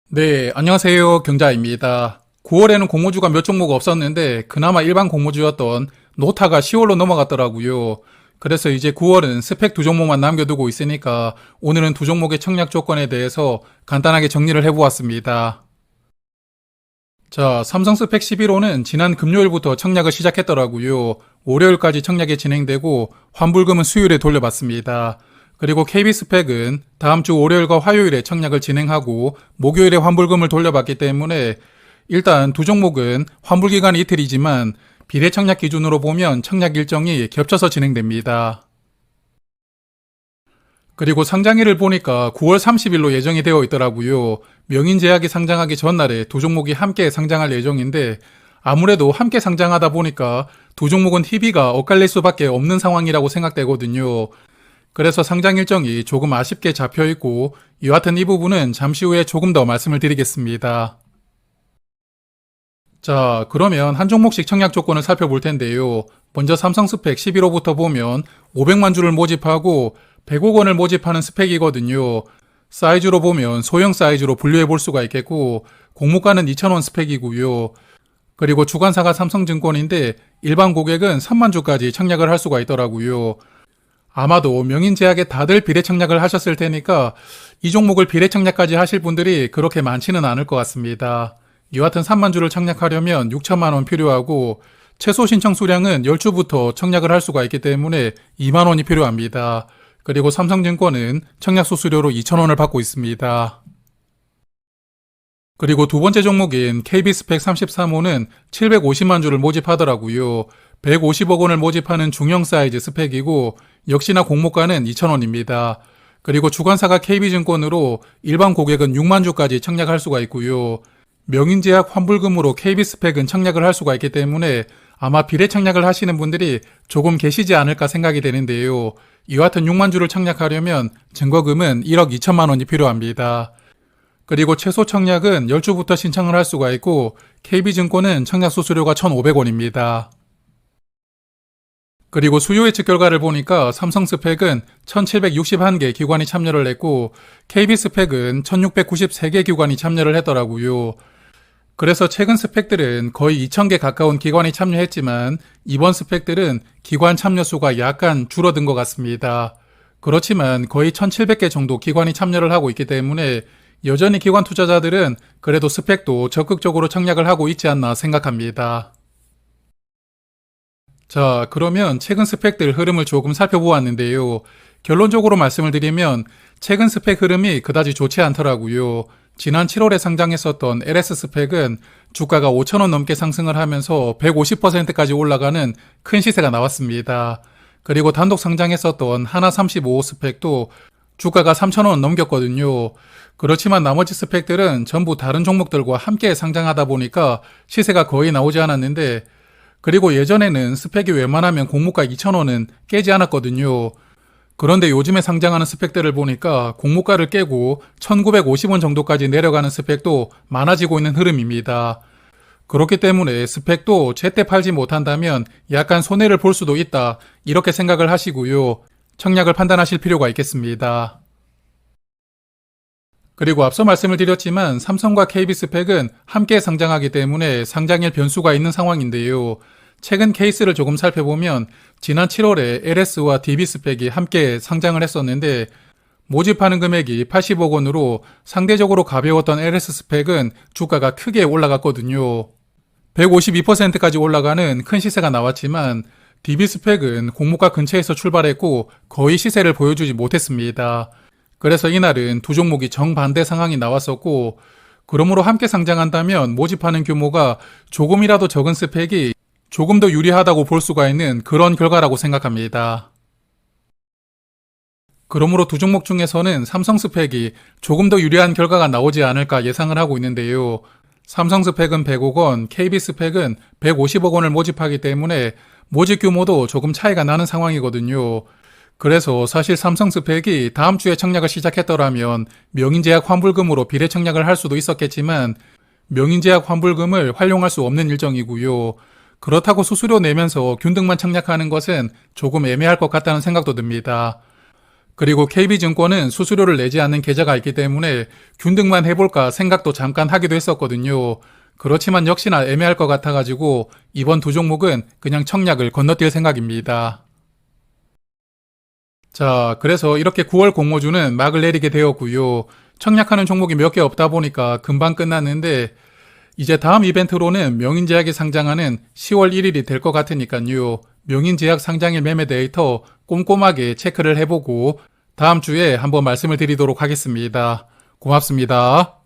네, 안녕하세요. 경자입니다. 9월에는 공모주가 몇 종목 없었는데 그나마 일반 공모주였던 노타가 10월로 넘어갔더라고요. 그래서 이제 9월은 스펙 두 종목만 남겨두고 있으니까 오늘은 두 종목의 청약 조건에 대해서 간단하게 정리를 해보았습니다. 자, 삼성 스펙 11호는 지난 금요일부터 청약을 시작했더라고요. 월요일까지 청약이 진행되고 환불금은 수요일에 돌려받습니다. 그리고 KB 스펙은 다음 주 월요일과 화요일에 청약을 진행하고 목요일에 환불금을 돌려받기 때문에 일단 두 종목은 환불 기간이 이틀이지만 비례 청약 기준으로 보면 청약 일정이 겹쳐서 진행됩니다. 그리고 상장일을 보니까 9월 30일로 예정이 되어 있더라고요. 명인제약이 상장하기 전날에 두 종목이 함께 상장할 예정인데 아무래도 함께 상장하다 보니까 두 종목은 TV가 엇갈릴 수밖에 없는 상황이라고 생각되거든요. 그래서 상장 일정이 조금 아쉽게 잡혀 있고 여하튼 이 부분은 잠시 후에 조금 더 말씀을 드리겠습니다. 자, 그러면 한 종목씩 청약 조건을 살펴볼 텐데요. 먼저 삼성 스펙 11호부터 보면 500만 주를 모집하고 100억 원을 모집하는 스펙이거든요. 사이즈로 보면 소형 사이즈로 분류해 볼 수가 있겠고 공모가는 2,000원 스펙이고요. 그리고 주관사가 삼성증권인데 일반 고객은 3만 주까지 청약을 할 수가 있더라고요. 아마도 명인제약에 다들 비례 청약을 하셨을 테니까 이 종목을 비례 청약까지 하실 분들이 그렇게 많지는 않을 것 같습니다. 여하튼 3만 주를 청약하려면 6천만 원 필요하고 최소 신청 수량은 10주부터 청약을 할 수가 있기 때문에 2만 원이 필요합니다. 그리고 삼성증권은 청약 수수료로 2천 원을 받고 있습니다. 그리고 두 번째 종목인 KB스펙 33호는 750만 주를 모집하더라고요. 150억 원을 모집하는 중형 사이즈 스펙이고 역시나 공모가는 2,000원입니다. 그리고 주관사가 KB증권으로 일반 고객은 6만 주까지 청약할 수가 있고요. 명인제약 환불금으로 KB스펙은 청약을 할 수가 있기 때문에 아마 비례 청약을 하시는 분들이 조금 계시지 않을까 생각이 되는데요. 여하튼 6만 주를 청약하려면 증거금은 1억 2천만 원이 필요합니다. 그리고 최소 청약은 10주부터 신청을 할 수가 있고 KB증권은 청약 수수료가 1,500원입니다. 그리고 수요 예측 결과를 보니까 삼성 스펙은 1761개 기관이 참여를 했고 KB 스펙은 1693개 기관이 참여를 했더라고요. 그래서 최근 스펙들은 거의 2000개 가까운 기관이 참여했지만 이번 스펙들은 기관 참여 수가 약간 줄어든 것 같습니다. 그렇지만 거의 1700개 정도 기관이 참여를 하고 있기 때문에 여전히 기관 투자자들은 그래도 스펙도 적극적으로 청약을 하고 있지 않나 생각합니다. 자, 그러면 최근 스펙들 흐름을 조금 살펴보았는데요. 결론적으로 말씀을 드리면 최근 스펙 흐름이 그다지 좋지 않더라고요. 지난 7월에 상장했었던 LS 스펙은 주가가 5,000원 넘게 상승을 하면서 150%까지 올라가는 큰 시세가 나왔습니다. 그리고 단독 상장했었던 하나 35호 스펙도 주가가 3,000원 넘겼거든요. 그렇지만 나머지 스펙들은 전부 다른 종목들과 함께 상장하다 보니까 시세가 거의 나오지 않았는데 그리고 예전에는 스펙이 웬만하면 공모가 2,000원은 깨지 않았거든요. 그런데 요즘에 상장하는 스펙들을 보니까 공모가를 깨고 1,950원 정도까지 내려가는 스펙도 많아지고 있는 흐름입니다. 그렇기 때문에 스펙도 제때 팔지 못한다면 약간 손해를 볼 수도 있다. 이렇게 생각을 하시고요. 청약을 판단하실 필요가 있겠습니다. 그리고 앞서 말씀을 드렸지만 삼성과 KB스펙은 함께 상장하기 때문에 상장일 변수가 있는 상황인데요. 최근 케이스를 조금 살펴보면 지난 7월에 LS와 DB스펙이 함께 상장을 했었는데 모집하는 금액이 80억 원으로 상대적으로 가벼웠던 LS스펙은 주가가 크게 올라갔거든요. 152%까지 올라가는 큰 시세가 나왔지만 DB스펙은 공모가 근처에서 출발했고 거의 시세를 보여주지 못했습니다. 그래서 이날은 두 종목이 정반대 상황이 나왔었고 그러므로 함께 상장한다면 모집하는 규모가 조금이라도 적은 스펙이 조금 더 유리하다고 볼 수가 있는 그런 결과라고 생각합니다. 그러므로 두 종목 중에서는 삼성 스펙이 조금 더 유리한 결과가 나오지 않을까 예상을 하고 있는데요. 삼성 스펙은 100억 원, KB 스펙은 150억 원을 모집하기 때문에 모집 규모도 조금 차이가 나는 상황이거든요. 그래서 사실 삼성 스펙이 다음 주에 청약을 시작했더라면 명인제약 환불금으로 비례 청약을 할 수도 있었겠지만 명인제약 환불금을 활용할 수 없는 일정이고요. 그렇다고 수수료 내면서 균등만 청약하는 것은 조금 애매할 것 같다는 생각도 듭니다. 그리고 KB증권은 수수료를 내지 않는 계좌가 있기 때문에 균등만 해볼까 생각도 잠깐 하기도 했었거든요. 그렇지만 역시나 애매할 것 같아가지고 이번 두 종목은 그냥 청약을 건너뛸 생각입니다. 자, 그래서 이렇게 9월 공모주는 막을 내리게 되었고요. 청약하는 종목이 몇 개 없다 보니까 금방 끝났는데 이제 다음 이벤트로는 명인제약이 상장하는 10월 1일이 될 것 같으니까요. 명인제약 상장일 매매 데이터 꼼꼼하게 체크를 해보고 다음 주에 한번 말씀을 드리도록 하겠습니다. 고맙습니다.